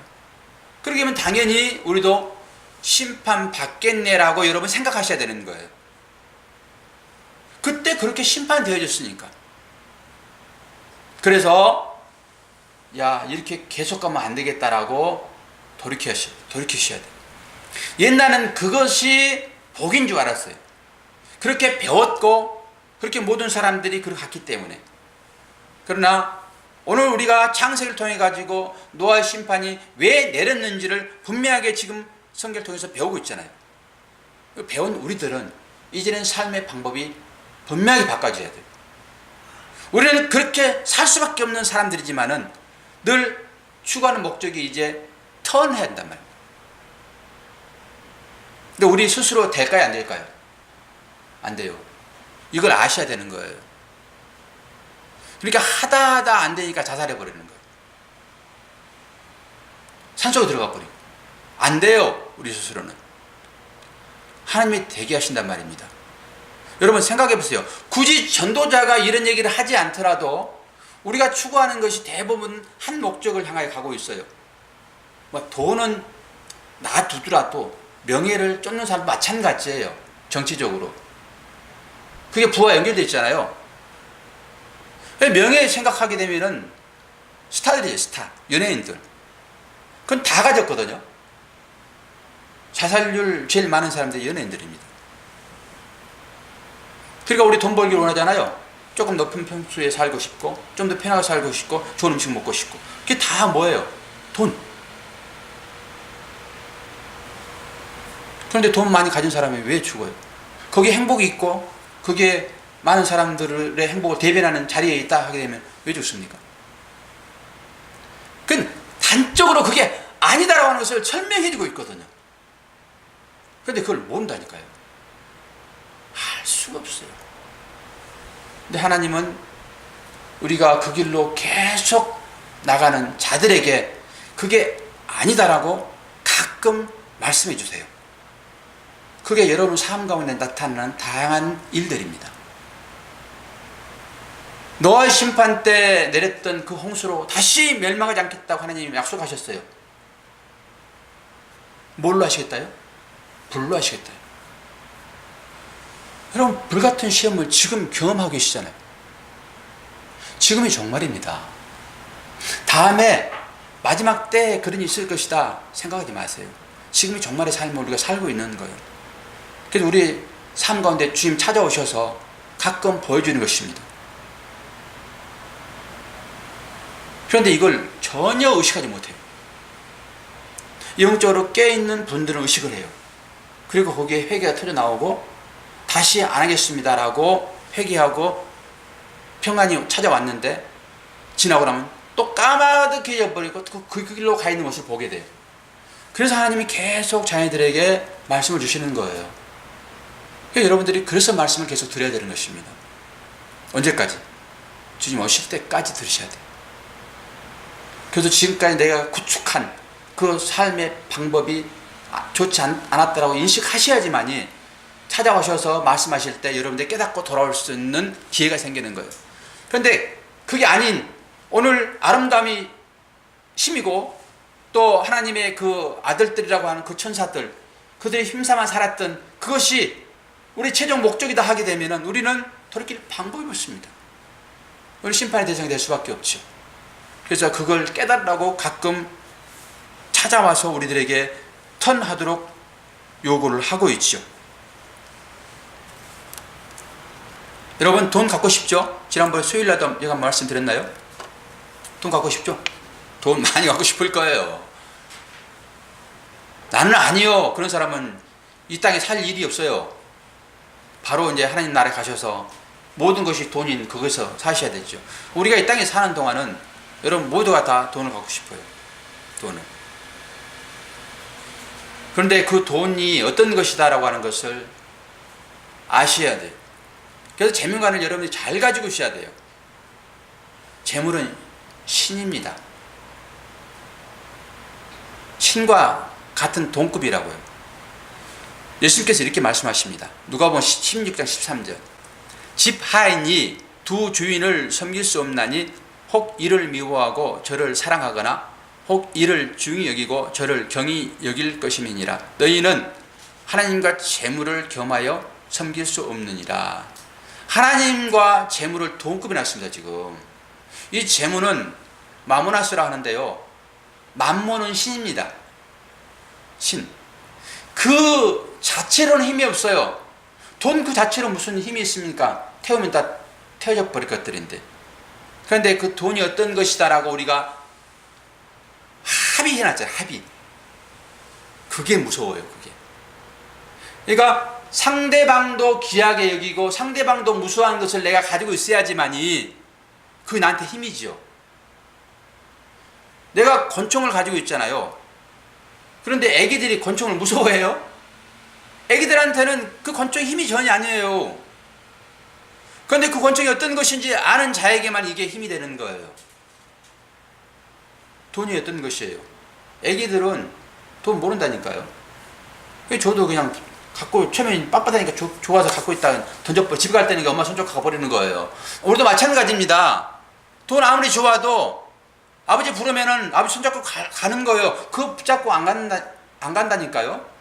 그러게 하면 당연히 우리도 심판 받겠네라고 여러분 생각하셔야 되는 거예요. 그때 그렇게 심판되어졌으니까. 그래서 야, 이렇게 계속 가면 안 되겠다라고 돌이키셔야 돼요. 옛날엔 그것이 복인 줄 알았어요. 그렇게 배웠고 그렇게 모든 사람들이 그렇게 갔기 때문에. 그러나 오늘 우리가 창세기를 통해 가지고 노아의 심판이 왜 내렸는지를 분명하게 지금 성경을 통해서 배우고 있잖아요. 배운 우리들은 이제는 삶의 방법이 분명하게 바꿔줘야 돼요. 우리는 그렇게 살 수밖에 없는 사람들이지만은 늘 추구하는 목적이 이제 턴해야 한단 말이에요. 근데 우리 스스로 될까요, 안 될까요? 안 돼요. 이걸 아셔야 되는 거예요. 그러니까 하다 안 되니까 자살해 버리는 거예요. 산속에 들어가 버리고. 안 돼요, 우리 스스로는. 하나님이 되게 하신단 말입니다. 여러분 생각해 보세요. 굳이 전도자가 이런 얘기를 하지 않더라도 우리가 추구하는 것이 대부분 한 목적을 향하여 가고 있어요. 뭐 돈은 놔두더라도 명예를 쫓는 사람도 마찬가지예요. 정치적으로. 그게 부와 연결되어 있잖아요. 명예 생각하게 되면은 스타들이에요, 스타. 연예인들. 그건 다 가졌거든요. 자살률 제일 많은 사람들이 연예인들입니다. 그러니까 우리 돈 벌기를 원하잖아요. 조금 높은 평수에 살고 싶고, 좀 더 편하게 살고 싶고, 좋은 음식 먹고 싶고. 그게 다 뭐예요? 돈. 그런데 돈 많이 가진 사람이 왜 죽어요? 거기에 행복이 있고, 그게 많은 사람들의 행복을 대변하는 자리에 있다 하게 되면 왜 죽습니까? 그건 단적으로 그게 아니다라고 하는 것을 설명해주고 있거든요. 그런데 그걸 모른다니까요. 할 수가 없어요. 근데 하나님은 우리가 그 길로 계속 나가는 자들에게 그게 아니다라고 가끔 말씀해 주세요. 그게 여러분 삶 가운데 나타나는 다양한 일들입니다. 노아의 심판 때 내렸던 그 홍수로 다시 멸망하지 않겠다고 하나님이 약속하셨어요. 뭘로 하시겠다요? 불로 하시겠다요. 여러분 불같은 시험을 지금 경험하고 계시잖아요. 지금이 종말입니다. 다음에 마지막 때에 그런 일이 있을 것이다 생각하지 마세요. 지금이 종말의 삶을 우리가 살고 있는 거예요. 그래서 우리 삶 가운데 주님 찾아오셔서 가끔 보여주는 것입니다. 그런데 이걸 전혀 의식하지 못해요. 영적으로 깨어있는 분들은 의식을 해요. 그리고 거기에 회개가 터져 나오고 다시 안 하겠습니다라고 회개하고 평안이 찾아왔는데 지나고 나면 또 까마득해 져버리고 그 길로 가 있는 것을 보게 돼요. 그래서 하나님이 계속 자녀들에게 말씀을 주시는 거예요. 그러니까 여러분들이 그래서 말씀을 계속 드려야 되는 것입니다. 언제까지? 주님 오실 때까지 들으셔야 돼요. 그래서 지금까지 내가 구축한 그 삶의 방법이 좋지 않았다라고 인식하셔야지만이 찾아오셔서 말씀하실 때 여러분들이 깨닫고 돌아올 수 있는 기회가 생기는 거예요. 그런데 그게 아닌 오늘 아름다움이 힘이고 또 하나님의 그 아들들이라고 하는 그 천사들, 그들이 힘삼아 살았던 그것이 우리 최종 목적이다 하게 되면은 우리는 돌이킬 방법이 없습니다. 우리 심판의 대상이 될 수밖에 없죠. 그래서 그걸 깨달으라고 가끔 찾아와서 우리들에게 턴하도록 요구를 하고 있죠. 여러분 돈 갖고 싶죠? 지난번에 수요일날도 제가 말씀드렸나요? 돈 갖고 싶죠? 돈 많이 갖고 싶을 거예요. 나는 아니요. 그런 사람은 이 땅에 살 일이 없어요. 바로 이제 하나님 나라에 가셔서 모든 것이 돈인 그것에서 사셔야 되죠. 우리가 이 땅에 사는 동안은 여러분 모두가 다 돈을 갖고 싶어요. 돈을. 그런데 그 돈이 어떤 것이다라고 하는 것을 아셔야 돼요. 그래서 재물관을 여러분이 잘 가지고 있어야 돼요. 재물은 신입니다. 신과 같은 동급이라고요. 예수님께서 이렇게 말씀하십니다. 누가복음 16장 13절. 집 하인이 두 주인을 섬길 수 없나니 혹 이를 미워하고 저를 사랑하거나 혹 이를 중히 여기고 저를 경히 여길 것임이니라. 너희는 하나님과 재물을 겸하여 섬길 수 없느니라. 하나님과 재물을 동급이 놨습니다. 지금 이 재물은 마모나스라 하는데요, 만몬은 신입니다. 신. 그 자체로는 힘이 없어요. 돈 그 자체로 무슨 힘이 있습니까? 태우면 다 태워져 버릴 것들인데. 그런데 그 돈이 어떤 것이다라고 우리가 합의해놨잖아요. 합의. 그게 무서워요. 그게. 그러니까 상대방도 귀하게 여기고 상대방도 무수한 것을 내가 가지고 있어야지만이 그게 나한테 힘이죠. 내가 권총을 가지고 있잖아요. 그런데 애기들이 권총을 무서워해요? 애기들한테는 그 권총의 힘이 전혀 아니에요. 그런데 그 권총이 어떤 것인지 아는 자에게만 이게 힘이 되는 거예요. 돈이 어떤 것이에요? 애기들은 돈 모른다니까요. 저도 그냥 갖고 처음에 빳빳하니까 좋아서 갖고 있다가 던져버려. 집에 갈 때는 엄마 손 잡고 가버리는 거예요. 우리도 마찬가지입니다. 돈 아무리 좋아도 아버지 부르면은 아버지 손 잡고 가는 거예요. 그거 붙잡고 안 간다니까요.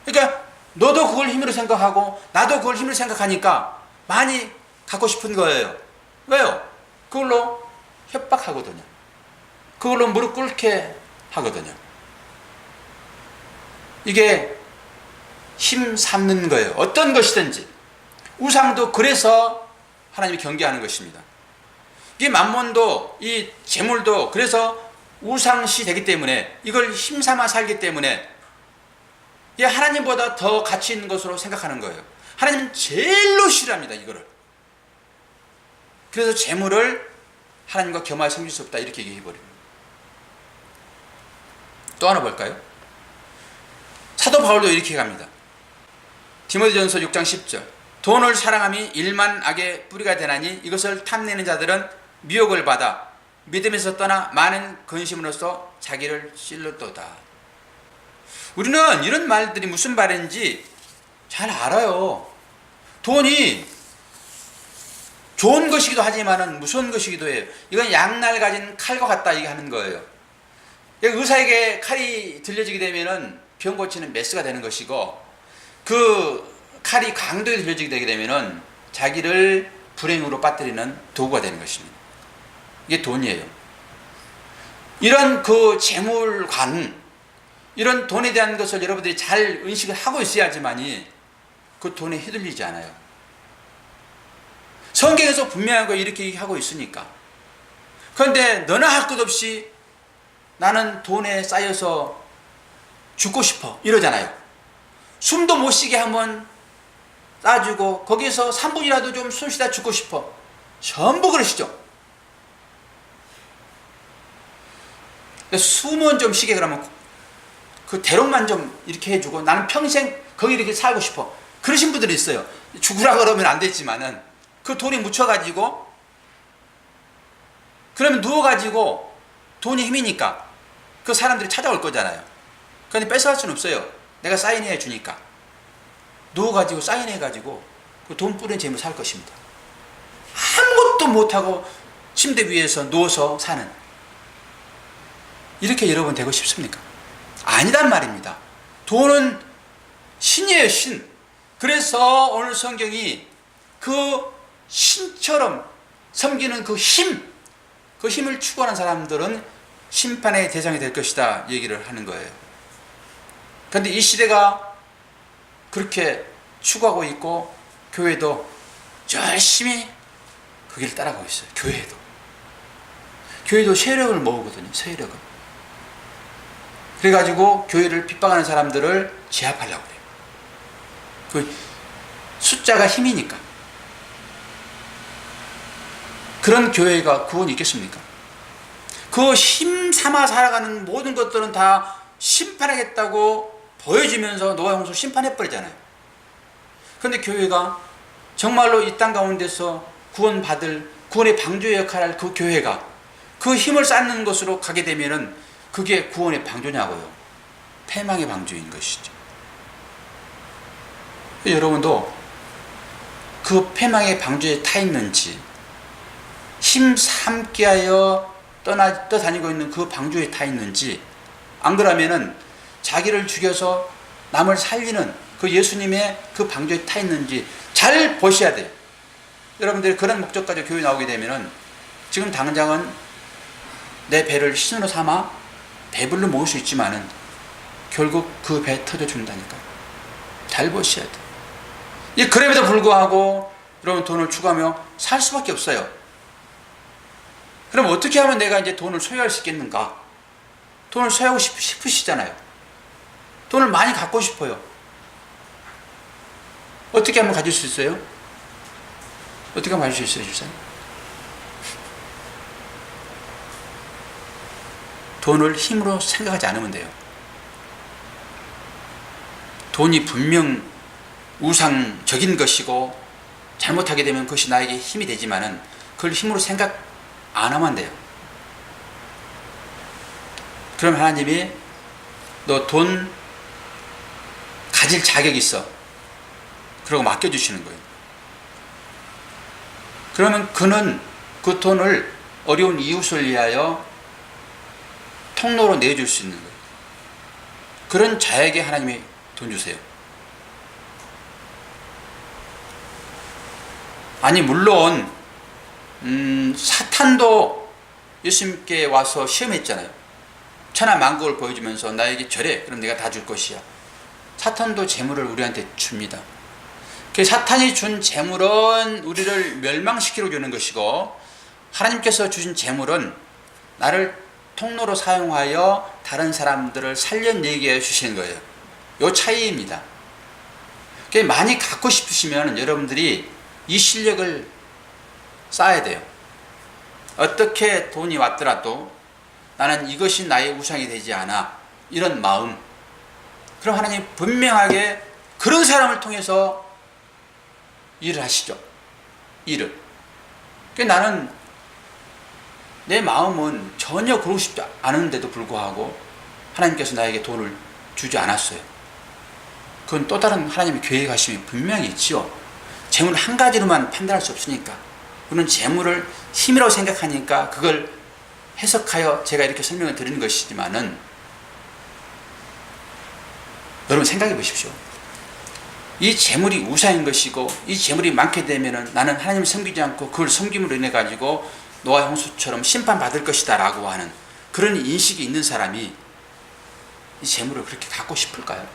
그러니까 너도 그걸 힘으로 생각하고 나도 그걸 힘으로 생각하니까 많이 갖고 싶은 거예요. 왜요? 그걸로 협박하거든요. 그걸로 무릎 꿇게 하거든요. 이게 힘 삼는 거예요. 어떤 것이든지. 우상도 그래서 하나님이 경계하는 것입니다. 이 만몬도 이 재물도 그래서 우상시 되기 때문에 이걸 힘삼아 살기 때문에 이게 하나님보다 더 가치 있는 것으로 생각하는 거예요. 하나님은 제일로 싫어합니다. 이거를. 그래서 재물을 하나님과 겸하여 섬길 수 없다 이렇게 얘기해버립니다. 또 하나 볼까요? 사도 바울도 이렇게 갑니다. 디모데전서 6장 10절. 돈을 사랑함이 일만 악의 뿌리가 되나니 이것을 탐내는 자들은 미혹을 받아 믿음에서 떠나 많은 근심으로써 자기를 찔렀도다. 우리는 이런 말들이 무슨 말인지 잘 알아요. 돈이 좋은 것이기도 하지만 무서운 것이기도 해요. 이건 양날 가진 칼과 같다 얘기하는 거예요. 의사에게 칼이 들려지게 되면은 병 고치는 메스가 되는 것이고, 그 칼이 강도에 들려지게 되게 되면은 자기를 불행으로 빠뜨리는 도구가 되는 것입니다. 이게 돈이에요. 이런 그 재물관, 이런 돈에 대한 것을 여러분들이 잘 인식을 하고 있어야지만이 그 돈에 휘둘리지 않아요. 성경에서 분명한 거 이렇게 하고 있으니까. 그런데 너나 할 것 없이 나는 돈에 쌓여서 죽고 싶어 이러잖아요. 숨도 못 쉬게 한번 싸주고 거기서 3분이라도 좀 숨 쉬다 죽고 싶어. 전부 그러시죠. 숨은 좀 쉬게 그러면 그 대롱만 좀 이렇게 해주고 나는 평생 거기 이렇게 살고 싶어. 그러신 분들이 있어요. 죽으라 그러면 안 됐지만은 그 돈이 묻혀가지고 그러면 누워가지고 돈이 힘이니까 그 사람들이 찾아올 거잖아요. 그런데 뺏어갈 수는 없어요. 내가 사인해 주니까. 누워가지고 사인해가지고 그 돈 뿌린 재물 살 것입니다. 아무것도 못하고 침대 위에서 누워서 사는, 이렇게 여러분 되고 싶습니까? 아니단 말입니다. 돈은 신이에요. 신. 그래서 오늘 성경이 그 신처럼 섬기는 그 힘을 추구하는 사람들은 심판의 대상이 될 것이다 얘기를 하는 거예요. 그런데 이 시대가 그렇게 추구하고 있고 교회도 열심히 그 길을 따라가고 있어요. 교회도 세력을 모으거든요. 세력을. 그래가지고 교회를 핍박하는 사람들을 제압하려고 그래요. 그 숫자가 힘이니까. 그런 교회가 구원이 있겠습니까? 그 힘 삼아 살아가는 모든 것들은 다 심판하겠다고 보여지면서 노아 홍수 심판해버리잖아요. 그런데 교회가 정말로 이 땅 가운데서 구원의 방주의 역할을 할 그 교회가 그 힘을 쌓는 것으로 가게 되면은 그게 구원의 방주냐고요. 패망의 방주인 것이죠. 여러분도 그 패망의 방주에 타 있는지, 힘 삼게 하여 떠다니고 있는 그 방주에 타 있는지, 안 그러면은 자기를 죽여서 남을 살리는 그 예수님의 그 방주에 타 있는지 잘 보셔야 돼요. 여러분들이 그런 목적 가지고 교회 나오게 되면은 지금 당장은 내 배를 신으로 삼아 배불러 먹을 수 있지만은 결국 그 배 터져 준다니까. 잘 보셔야 돼요. 그럼에도 불구하고 여러분 돈을 추구하며 살 수밖에 없어요. 그럼 어떻게 하면 내가 이제 돈을 소유할 수 있겠는가? 돈을 소유하고 싶으시잖아요. 돈을 많이 갖고 싶어요. 어떻게 하면 가질 수 있어요? 어떻게 하면 가질 수 있어요, 집사님? 돈을 힘으로 생각하지 않으면 돼요. 돈이 분명 우상적인 것이고 잘못하게 되면 그것이 나에게 힘이 되지만은 그걸 힘으로 생각 안 하면 돼요. 그럼 하나님이 너 돈 가질 자격이 있어. 그러고 맡겨주시는 거예요. 그러면 그는 그 돈을 어려운 이웃을 위하여 통로로 내줄 수 있는 거예요. 그런 자에게 하나님이 돈 주세요. 아니 물론 사탄도 예수님께 와서 시험했잖아요. 천하만국을 보여주면서 나에게 절해. 그럼 내가 다 줄 것이야. 사탄도 재물을 우리한테 줍니다. 사탄이 준 재물은 우리를 멸망시키려 주는 것이고, 하나님께서 주신 재물은 나를 통로로 사용하여 다른 사람들을 살려내게 주시는 거예요. 이 차이입니다. 많이 갖고 싶으시면 여러분들이 이 실력을 쌓아야 돼요. 어떻게 돈이 왔더라도 나는 이것이 나의 우상이 되지 않아. 이런 마음. 그럼 하나님 분명하게 그런 사람을 통해서 일을 하시죠. 일을. 나는 내 마음은 전혀 그러고 싶지 않은데도 불구하고 하나님께서 나에게 돈을 주지 않았어요. 그건 또 다른 하나님의 계획하심이 분명히 있지요. 재물 한 가지로만 판단할 수 없으니까. 우리는 재물을 힘이라고 생각하니까 그걸 해석하여 제가 이렇게 설명을 드리는 것이지만은, 여러분 생각해 보십시오. 이 재물이 우상인 것이고 이 재물이 많게 되면은 나는 하나님을 섬기지 않고 그걸 섬김으로 인해 가지고 노아 홍수처럼 심판받을 것이다 라고 하는 그런 인식이 있는 사람이 이 재물을 그렇게 갖고 싶을까요?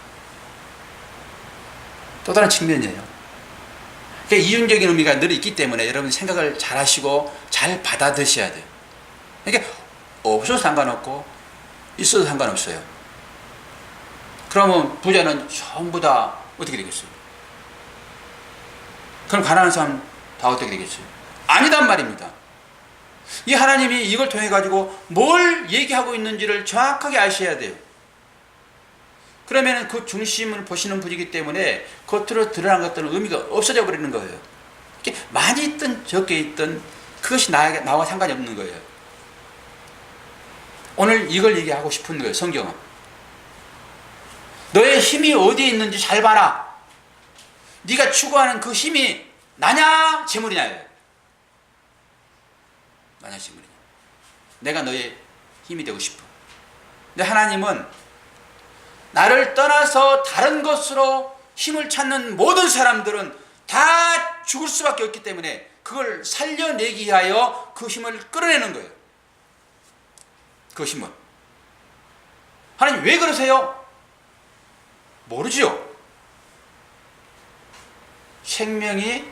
또 다른 측면이에요. 이윤적인 의미가 늘 있기 때문에 여러분 생각을 잘 하시고 잘 받아들여야 돼요. 그러니까 없어도 상관없고 있어도 상관없어요. 그러면 부자는 전부 다 어떻게 되겠어요? 그럼 가난한 사람 다 어떻게 되겠어요? 아니단 말입니다. 이 하나님이 이걸 통해 가지고 뭘 얘기하고 있는지를 정확하게 아셔야 돼요. 그러면 그 중심을 보시는 분이기 때문에 겉으로 드러난 것들은 의미가 없어져 버리는 거예요. 많이 있든 적게 있든 그것이 나와 상관이 없는 거예요. 오늘 이걸 얘기하고 싶은 거예요. 성경은 너의 힘이 어디에 있는지 잘 봐라. 네가 추구하는 그 힘이 나냐 재물이냐예요. 나냐 재물이냐. 내가 너의 힘이 되고 싶어. 근데 하나님은 나를 떠나서 다른 것으로 힘을 찾는 모든 사람들은 다 죽을 수밖에 없기 때문에 그걸 살려내기 위하여 그 힘을 끌어내는 거예요. 그 힘을. 하나님 왜 그러세요? 모르지요. 생명이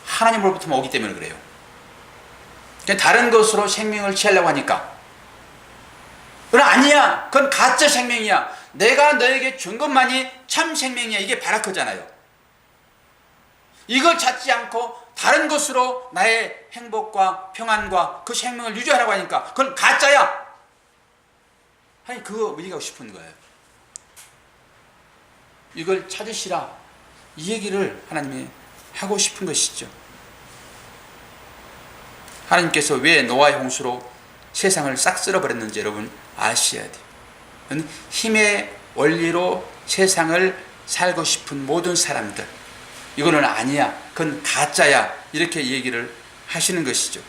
하나님으로부터 오기 때문에 그래요. 다른 것으로 생명을 취하려고 하니까. 그건 아니야. 그건 가짜 생명이야. 내가 너에게 준 것만이 참 생명이야. 이게 바라크잖아요. 이걸 찾지 않고 다른 것으로 나의 행복과 평안과 그 생명을 유지하라고 하니까 그건 가짜야. 아니 그거 얘기하고 싶은 거예요. 이걸 찾으시라. 이 얘기를 하나님이 하고 싶은 것이죠. 하나님께서 왜 노아의 홍수로 세상을 싹 쓸어버렸는지 여러분 아셔야 돼요. 힘의 원리로 세상을 살고 싶은 모든 사람들, 이거는 아니야, 그건 가짜야, 이렇게 얘기를 하시는 것이죠.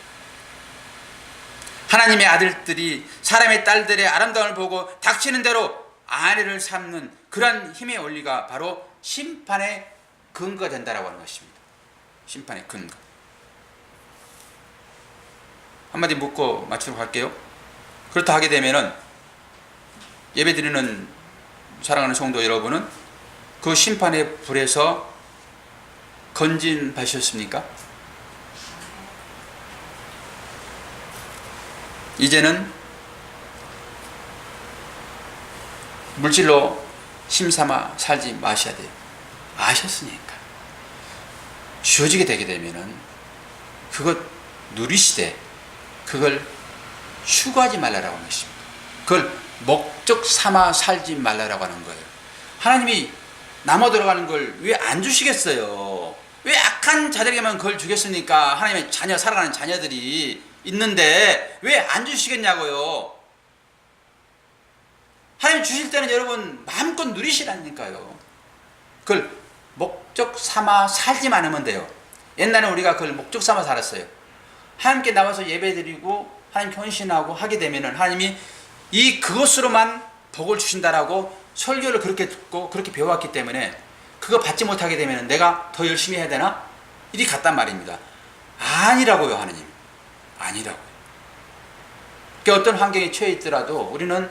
하나님의 아들들이 사람의 딸들의 아름다움을 보고 닥치는 대로 아내를 삼는 그러한 힘의 원리가 바로 심판의 근거가 된다라고 하는 것입니다. 심판의 근거. 한마디 묻고 마치도록 할게요. 그렇다 하게 되면은 예배드리는 사랑하는 성도 여러분은 그 심판의 불에서 건진 받으셨습니까? 이제는 물질로 힘삼아 살지 마셔야 돼요. 아셨으니까. 주어지게 되게 되면은 그것 누리시되 그걸 추구하지 말라라고 하는 것입니다. 그걸 목적 삼아 살지 말라라고 하는 거예요. 하나님이 남아 돌아가는 걸 왜 안 주시겠어요? 왜 악한 자들에게만 그걸 주겠습니까? 하나님의 자녀, 살아가는 자녀들이 있는데 왜 안 주시겠냐고요? 하나님 주실 때는 여러분 마음껏 누리시라니까요. 그걸 목적 삼아 살지만 하면 돼요. 옛날에 우리가 그걸 목적 삼아 살았어요. 하나님께 나와서 예배드리고 하나님께 헌신하고 하게 되면은 하나님이 그것으로만 복을 주신다라고 설교를 그렇게 듣고 그렇게 배워왔기 때문에 그거 받지 못하게 되면 내가 더 열심히 해야 되나? 이리 갔단 말입니다. 아니라고요. 하나님 아니라고요. 그러니까 어떤 환경에 처해 있더라도 우리는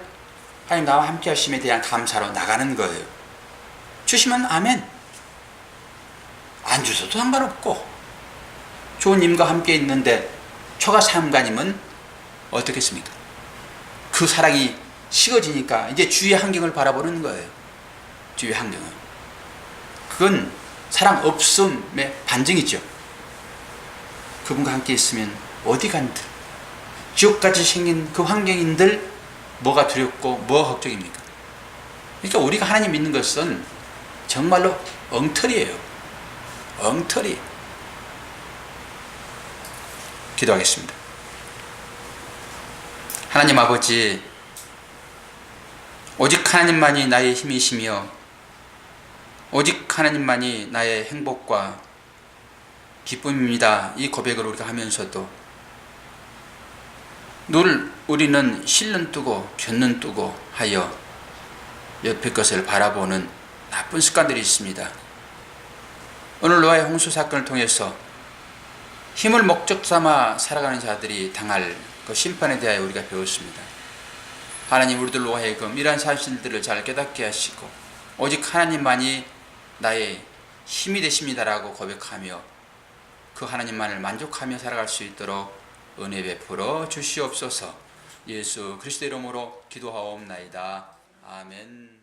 하나님 나와 함께 하심에 대한 감사로 나가는 거예요. 주시면 아멘, 안 주셔도 상관없고, 좋은 님과 함께 있는데 초가 삼가님은 어떻겠습니까? 그 사랑이 식어지니까 이제 주위의 환경을 바라보는 거예요. 주위의 환경은. 그건 사랑 없음의 반증이죠. 그분과 함께 있으면 어디 간들, 지옥같이 생긴 그 환경인들 뭐가 두렵고 뭐가 걱정입니까? 그러니까 우리가 하나님 믿는 것은 정말로 엉터리예요. 엉터리. 기도하겠습니다. 하나님 아버지, 오직 하나님만이 나의 힘이시며 오직 하나님만이 나의 행복과 기쁨입니다. 이 고백을 우리가 하면서도 늘 우리는 실눈 뜨고 곁눈 뜨고 하여 옆에 것을 바라보는 나쁜 습관들이 있습니다. 오늘 노아의 홍수 사건을 통해서 힘을 목적 삼아 살아가는 자들이 당할 그 심판에 대하여 우리가 배웠습니다. 하나님, 우리들로 하여금 이러한 사실들을 잘 깨닫게 하시고 오직 하나님만이 나의 힘이 되십니다라고 고백하며 그 하나님만을 만족하며 살아갈 수 있도록 은혜 베풀어 주시옵소서. 예수 그리스도 이름으로 기도하옵나이다. 아멘.